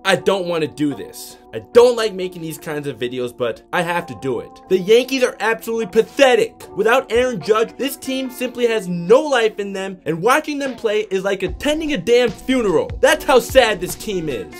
I don't want to do this. I don't like making these kinds of videos, but I have to do it. The Yankees are absolutely pathetic. Without Aaron Judge, this team simply has no life in them, and watching them play is like attending a damn funeral. That's how sad this team is.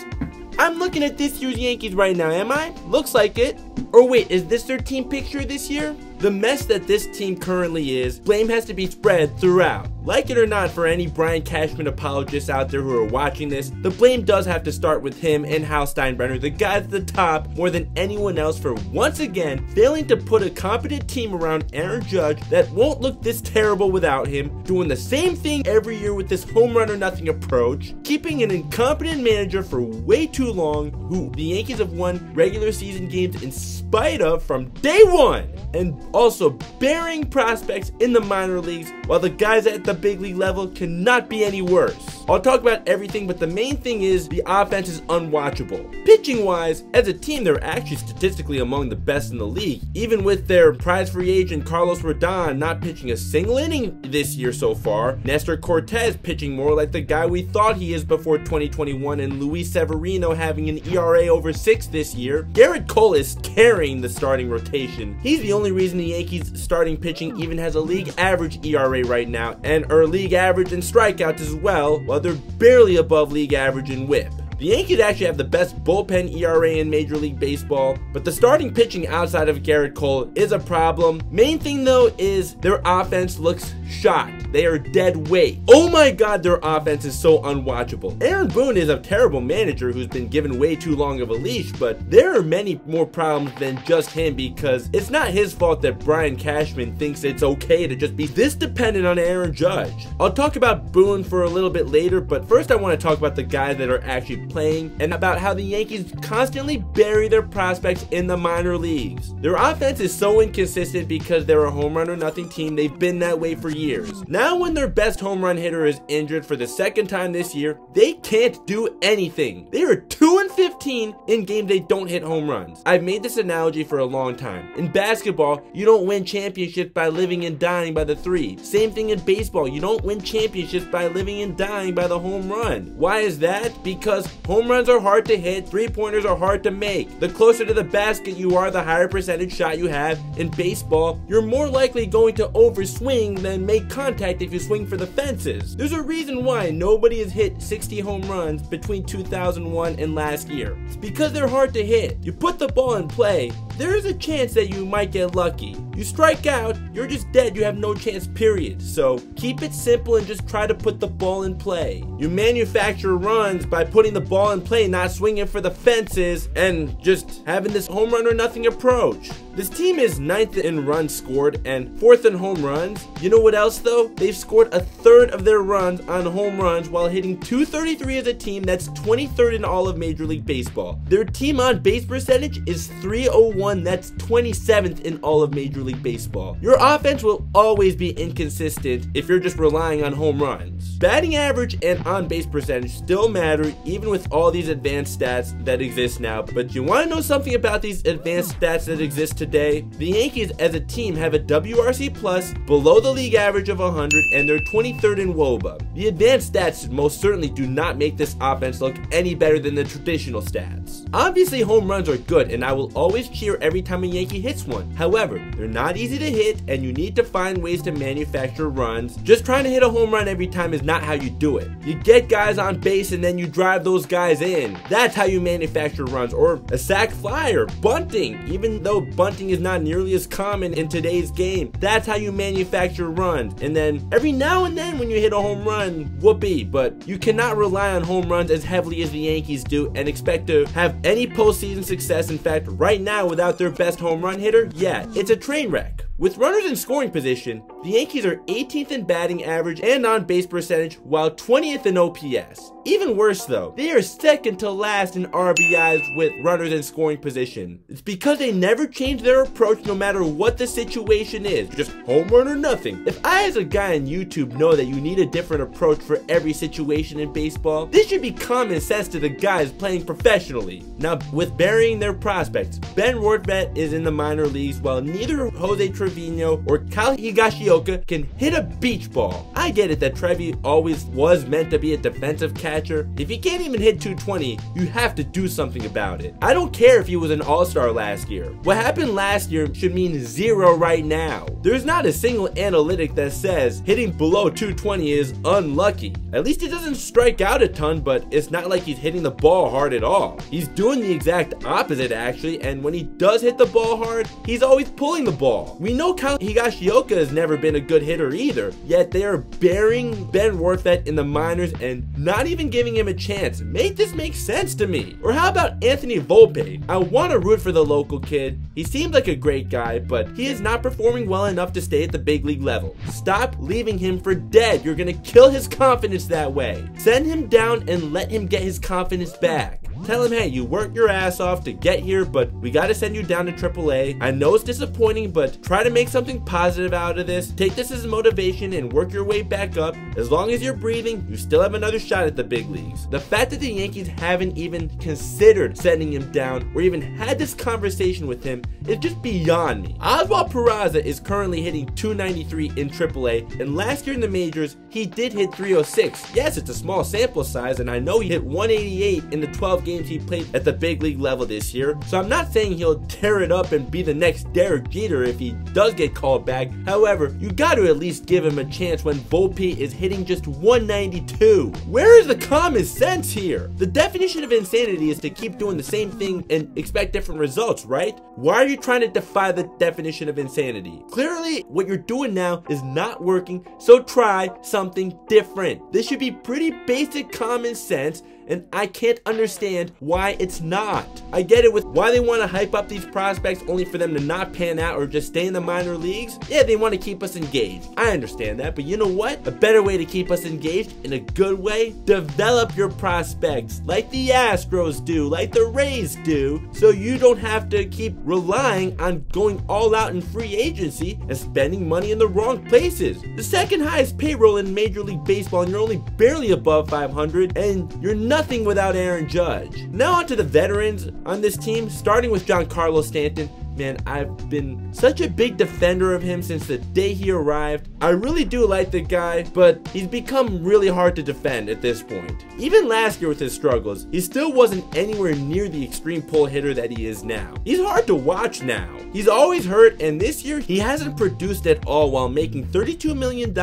I'm looking at this year's Yankees right now, am I? Looks like it. Or wait, is this their team picture this year? The mess that this team currently is, blame has to be spread throughout. Like it or not, for any Brian Cashman apologists out there who are watching this, the blame does have to start with him and Hal Steinbrenner, the guys at the top, more than anyone else, for once again failing to put a competent team around Aaron Judge that won't look this terrible without him, doing the same thing every year with this home run or nothing approach, keeping an incompetent manager for way too long, who the Yankees have won regular season games in spite of from day one, and also burying prospects in the minor leagues while the guys at the big league level cannot be any worse. I'll talk about everything, but the main thing is the offense is unwatchable. Pitching wise, as a team, they're actually statistically among the best in the league, even with their prize free agent Carlos Rodon not pitching a single inning this year so far, Nestor Cortez pitching more like the guy we thought he is before 2021, and Luis Severino having an ERA over 6 this year. Garrett Cole is carrying the starting rotation. He's the only reason the Yankees starting pitching even has a league average ERA right now, and are league average in strikeouts as well, while they're barely above league average in whip. The Yankees actually have the best bullpen ERA in Major League Baseball, but the starting pitching outside of Garrett Cole is a problem. Main thing though is their offense looks shot. They are dead weight. Oh my god, their offense is so unwatchable. Aaron Boone is a terrible manager who's been given way too long of a leash, but there are many more problems than just him, because it's not his fault that Brian Cashman thinks it's okay to just be this dependent on Aaron Judge. I'll talk about Boone for a little bit later, but first I want to talk about the guys that are actually playing and about how the Yankees constantly bury their prospects in the minor leagues. Their offense is so inconsistent because they're a home run or nothing team. They've been that way for years. Now when their best home run hitter is injured for the second time this year, they can't do anything. They are 2-15 in games they don't hit home runs. I've made this analogy for a long time. In basketball, you don't win championships by living and dying by the three. Same thing in baseball. You don't win championships by living and dying by the home run. Why is that? Because home runs are hard to hit, three-pointers are hard to make. The closer to the basket you are, the higher percentage shot you have. In baseball, you're more likely going to overswing than make contact if you swing for the fences. There's a reason why nobody has hit 60 home runs between 2001 and last year. It's because they're hard to hit. You put the ball in play, there is a chance that you might get lucky. You strike out, you're just dead, you have no chance, period. So keep it simple and just try to put the ball in play. You manufacture runs by putting the ball in play, not swinging for the fences and just having this home run or nothing approach. This team is 9th in runs scored and 4th in home runs. You know what else though? They've scored a third of their runs on home runs while hitting .233 as a team. That's 23rd in all of Major League Baseball. Their team on base percentage is .301. That's 27th in all of Major League Baseball. Your offense will always be inconsistent if you're just relying on home runs. Batting average and on base percentage still matter even with all these advanced stats that exist now. But you want to know something about these advanced stats that exist today? The Yankees as a team have a WRC plus below the league average of 100 and they're 23rd in WOBA. The advanced stats most certainly do not make this offense look any better than the traditional stats. Obviously home runs are good and I will always cheer every time a Yankee hits one. However, they're not easy to hit and you need to find ways to manufacture runs. Just trying to hit a home run every time is not how you do it. You get guys on base and then you drive those guys in. That's how you manufacture runs, or a sac fly or bunting. Even though bunting is not nearly as common in today's game, that's how you manufacture runs. And then every now and then when you hit a home run, whoopee, but you cannot rely on home runs as heavily as the Yankees do and expect to have any postseason success. In fact, right now without their best home run hitter, yeah, it's a train wreck. With runners in scoring position, the Yankees are 18th in batting average and on base percentage, while 20th in OPS. Even worse though, they are second to last in RBIs with runners in scoring position. It's because they never change their approach no matter what the situation is. Just home run or nothing. If I as a guy on YouTube know that you need a different approach for every situation in baseball, this should be common sense to the guys playing professionally. Now, with burying their prospects, Ben Rortvedt is in the minor leagues while neither Jose Trevino or Kyle Higashioka Yoka can hit a beach ball. I get it that Trevi always was meant to be a defensive catcher. If he can't even hit 220, you have to do something about it. I don't care if he was an all-star last year. What happened last year should mean zero right now. There's not a single analytic that says hitting below 220 is unlucky. At least he doesn't strike out a ton, but it's not like he's hitting the ball hard at all. He's doing the exact opposite actually, and when he does hit the ball hard, he's always pulling the ball. We know Higashioka has never been a good hitter either, yet they are burying Ben Worthett in the minors and not even giving him a chance. Make this make sense to me. Or how about Anthony Volpe? I want to root for the local kid. He seems like a great guy, but he is not performing well enough to stay at the big league level. Stop leaving him for dead. You're gonna kill his confidence that way. Send him down and let him get his confidence back. Tell him, hey, you worked your ass off to get here, but we got to send you down to AAA. I know it's disappointing, but try to make something positive out of this. Take this as motivation and work your way back up. As long as you're breathing, you still have another shot at the big leagues. The fact that the Yankees haven't even considered sending him down or even had this conversation with him is just beyond me. Oswald Peraza is currently hitting 293 in AAA, and last year in the majors, he did hit 306. Yes, it's a small sample size, and I know he hit 188 in the 12 games he played at the big league level this year, so I'm not saying he'll tear it up and be the next Derek Jeter if he does get called back. However, you got to at least give him a chance when Volpe is hitting just 192. Where is the common sense here? The definition of insanity is to keep doing the same thing and expect different results, right? Why are you trying to defy the definition of insanity? Clearly, what you're doing now is not working, so try something different. This should be pretty basic common sense, and I can't understand why it's not. I get it with why they want to hype up these prospects only for them to not pan out or just stay in the minor leagues. Yeah, they want to keep us engaged. I understand that, but you know what? A better way to keep us engaged in a good way? Develop your prospects like the Astros do, like the Rays do, so you don't have to keep relying on going all out in free agency and spending money in the wrong places. The second highest payroll in Major League Baseball, and you're only barely above 500, and you're nothing without Aaron Judge. Now on to the veterans on this team, starting with Giancarlo Stanton. Man, I've been such a big defender of him since the day he arrived. I really do like the guy, but he's become really hard to defend at this point. Even last year with his struggles, he still wasn't anywhere near the extreme pull hitter that he is now. He's hard to watch now. He's always hurt, and this year he hasn't produced at all while making $32 million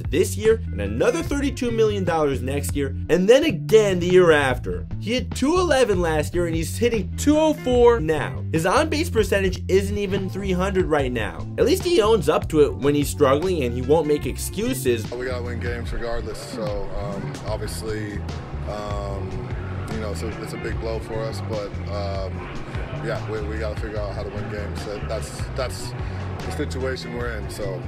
this year and another $32 million next year, and then again the year after. He hit 211 last year and he's hitting 204 now. His on-base percentage isn't even 300 right now. At least he owns up to it when he's struggling and he won't make excuses. We gotta win games regardless, so obviously, you know, so it's a big blow for us, but yeah, we gotta figure out how to win games. That's the situation we're in, so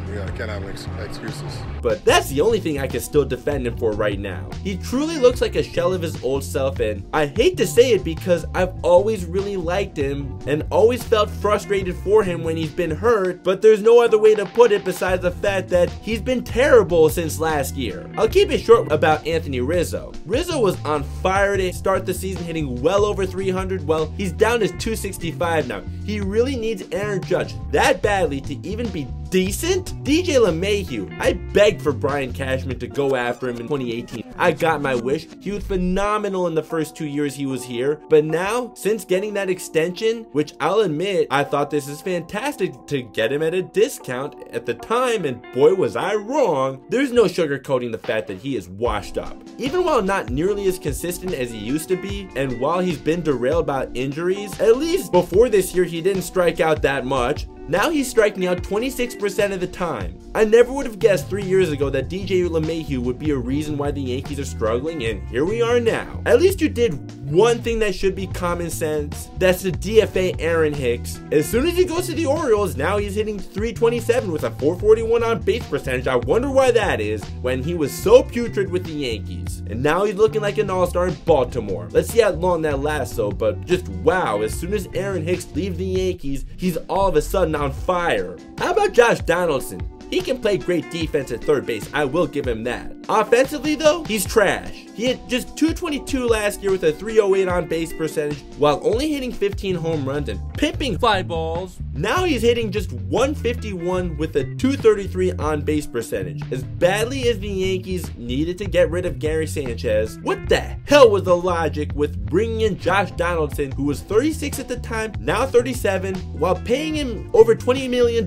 you can't have excuses. But that's the only thing I can still defend him for right now. He truly looks like a shell of his old self, and I hate to say it because I've always really liked him and always felt frustrated for him when he's been hurt, but there's no other way to put it besides the fact that he's been terrible since last year. I'll keep it short about Anthony Rizzo. Rizzo was on fire to start the season, hitting well over 300. Well, he's down to 265 now. He really needs Aaron Judge that badly to even be decent. DJ LeMahieu, I begged for Brian Cashman to go after him in 2018. I got my wish. He was phenomenal in the first 2 years he was here, but now, since getting that extension, which I'll admit, I thought this is fantastic to get him at a discount at the time, and boy was I wrong, there's no sugarcoating the fact that he is washed up. Even while not nearly as consistent as he used to be, and while he's been derailed by injuries, at least before this year he didn't strike out that much. Now he's striking out 26% of the time. I never would have guessed 3 years ago that DJ LeMahieu would be a reason why the Yankees are struggling, and here we are now. At least you did one thing that should be common sense. That's the DFA Aaron Hicks. As soon as he goes to the Orioles, now he's hitting 327 with a 441 on base percentage. I wonder why that is when he was so putrid with the Yankees. And now he's looking like an all-star in Baltimore. Let's see how long that lasts though, but just wow, as soon as Aaron Hicks leaves the Yankees, he's all of a sudden on fire. How about Josh Donaldson? He can play great defense at third base, I will give him that. Offensively though, he's trash. He hit just .222 last year with a .308 on base percentage while only hitting 15 home runs and pimping fly balls. Now he's hitting just .151 with a .233 on base percentage. As badly as the Yankees needed to get rid of Gary Sanchez, what the hell was the logic with bringing in Josh Donaldson, who was 36 at the time, now 37, while paying him over $20 million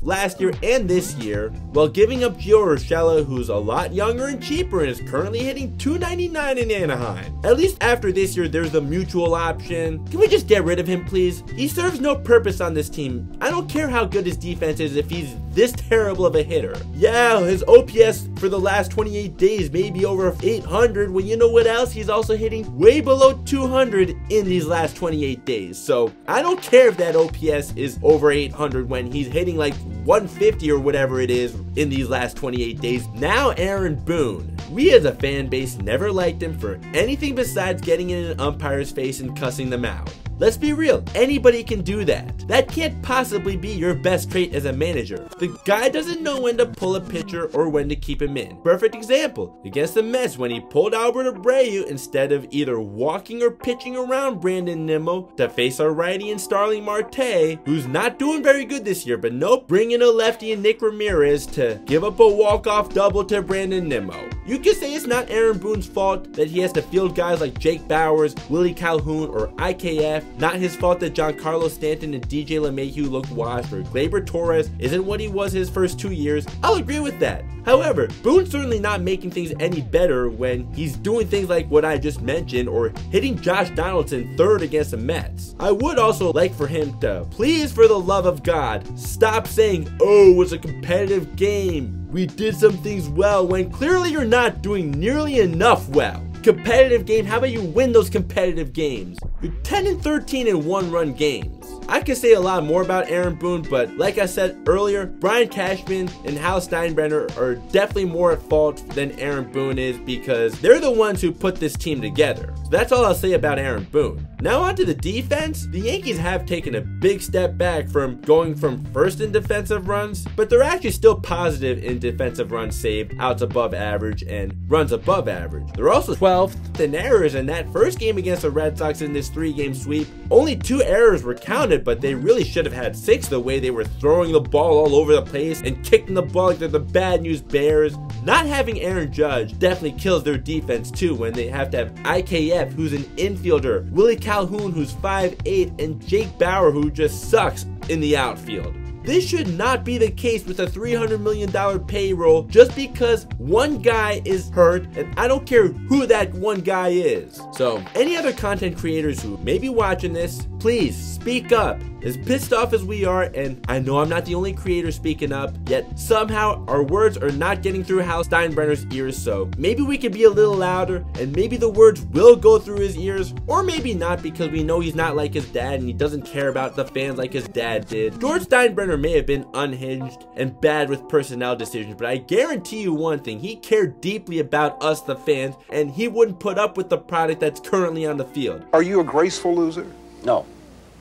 last year and this year, while giving up Gio Urshela, who's a lot younger and cheaper and is currently hitting $299 in Anaheim. At least after this year, there's the mutual option. Can we just get rid of him, please? He serves no purpose on this team. I don't care how good his defense is if he's this terrible of a hitter. Yeah, his OPS for the last 28 days may be over 800. Well, you know what else? He's also hitting way below 200 in these last 28 days. So I don't care if that OPS is over 800 when he's hitting like 150 or whatever it is in these last 28 days. Now Aaron Boone. We as a fan base never liked him for anything besides getting in an umpire's face and cussing them out. Let's be real, anybody can do that. That can't possibly be your best trait as a manager. The guy doesn't know when to pull a pitcher or when to keep him in. Perfect example, against the Mets when he pulled Albert Abreu instead of either walking or pitching around Brandon Nimmo to face our righty and Starling Marte, who's not doing very good this year, but nope, bring in a lefty and Nick Ramirez to give up a walk-off double to Brandon Nimmo. You could say it's not Aaron Boone's fault that he has to field guys like Jake Bauers, Willie Calhoun, or IKF. Not his fault that Giancarlo Stanton and DJ LeMahieu looked washed, or Gleyber Torres isn't what he was his first 2 years. I'll agree with that. However, Boone's certainly not making things any better when he's doing things like what I just mentioned or hitting Josh Donaldson third against the Mets. I would also like for him to, please for the love of God, stop saying, oh, it's a competitive game. We did some things well, when clearly you're not doing nearly enough well. Competitive game, how about you win those competitive games? You're 10 and 13 in one-run games. I could say a lot more about Aaron Boone, but like I said earlier, Brian Cashman and Hal Steinbrenner are definitely more at fault than Aaron Boone is because they're the ones who put this team together. So that's all I'll say about Aaron Boone. Now on to the defense. The Yankees have taken a big step back from going from first in defensive runs, but they're actually still positive in defensive runs saved, outs above average, and runs above average. They're also 12th in errors. In that first game against the Red Sox in this 3-game sweep, only 2 errors were counted, but they really should have had 6 the way they were throwing the ball all over the place and kicking the ball like they're the bad news Bears. Not having Aaron Judge definitely kills their defense too when they have to have IKF, who's an infielder, Willie Calhoun, who's 5'8", and Jake Bauer, who just sucks in the outfield. This should not be the case with a $300 million payroll just because one guy is hurt, and I don't care who that one guy is. So, any other content creators who may be watching this, please speak up. As pissed off as we are, and I know I'm not the only creator speaking up, yet somehow our words are not getting through Hal Steinbrenner's ears, so maybe we can be a little louder, and maybe the words will go through his ears, or maybe not because we know he's not like his dad and he doesn't care about the fans like his dad did. George Steinbrenner may have been unhinged and bad with personnel decisions, but I guarantee you one thing, he cared deeply about us, the fans, and he wouldn't put up with the product that's currently on the field. Are you a graceful loser? No,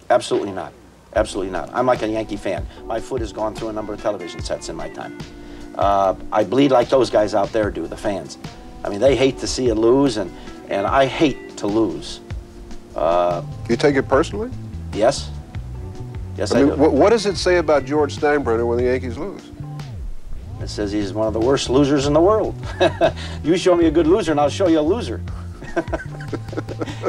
absolutely not. Absolutely not. I'm like a Yankee fan. My foot has gone through a number of television sets in my time. I bleed like those guys out there do, the fans. I mean, they hate to see you lose, and I hate to lose. You take it personally? Yes. Yes, I mean, do. What does it say about George Steinbrenner when the Yankees lose? It says he's one of the worst losers in the world. You show me a good loser, and I'll show you a loser.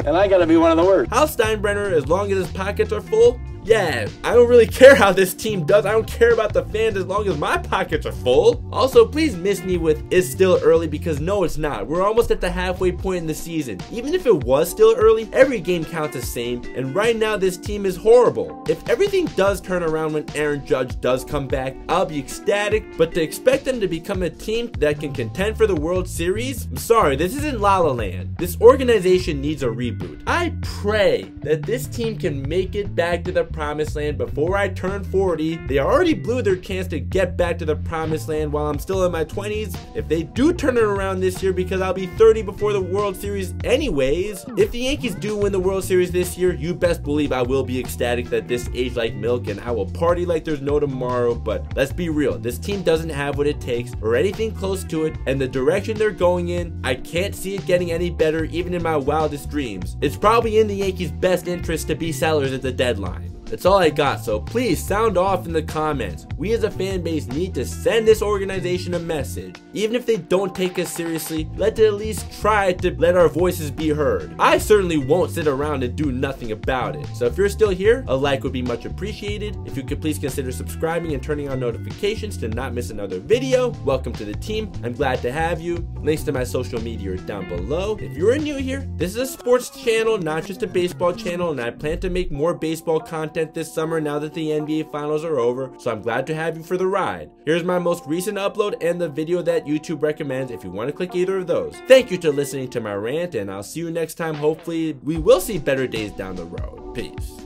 And I gotta be one of the worst. Hal Steinbrenner, as long as his pockets are full, yeah, I don't really care how this team does. I don't care about the fans as long as my pockets are full. Also, please miss me with "it's still early," because no, it's not. We're almost at the halfway point in the season. Even if it was still early, every game counts the same, and right now this team is horrible. If everything does turn around when Aaron Judge does come back, I'll be ecstatic, but to expect them to become a team that can contend for the World Series? I'm sorry, this isn't La La Land. This organization needs a reboot. I pray that this team can make it back to the promised land before I turn 40. They already blew their chance to get back to the promised land while I'm still in my 20s. If they do turn it around this year, because I'll be 30 before the World Series anyways. If the Yankees do win the World Series this year, you best believe I will be ecstatic that this aged like milk and I will party like there's no tomorrow. But let's be real, this team doesn't have what it takes or anything close to it, and the direction they're going in, I can't see it getting any better even in my wildest dreams. It's probably in the Yankees' best interest to be sellers at the deadline. That's all I got, so please sound off in the comments. We as a fan base need to send this organization a message. Even if they don't take us seriously, let's at least try to let our voices be heard. I certainly won't sit around and do nothing about it. So if you're still here, a like would be much appreciated. If you could please consider subscribing and turning on notifications to not miss another video. Welcome to the team. I'm glad to have you. Links to my social media are down below. If you're new here, this is a sports channel, not just a baseball channel, and I plan to make more baseball content this summer now that the NBA finals are over, so I'm glad to have you for the ride. Here's my most recent upload and the video that YouTube recommends if you want to click either of those. Thank you for listening to my rant, and I'll see you next time. Hopefully we will see better days down the road. Peace.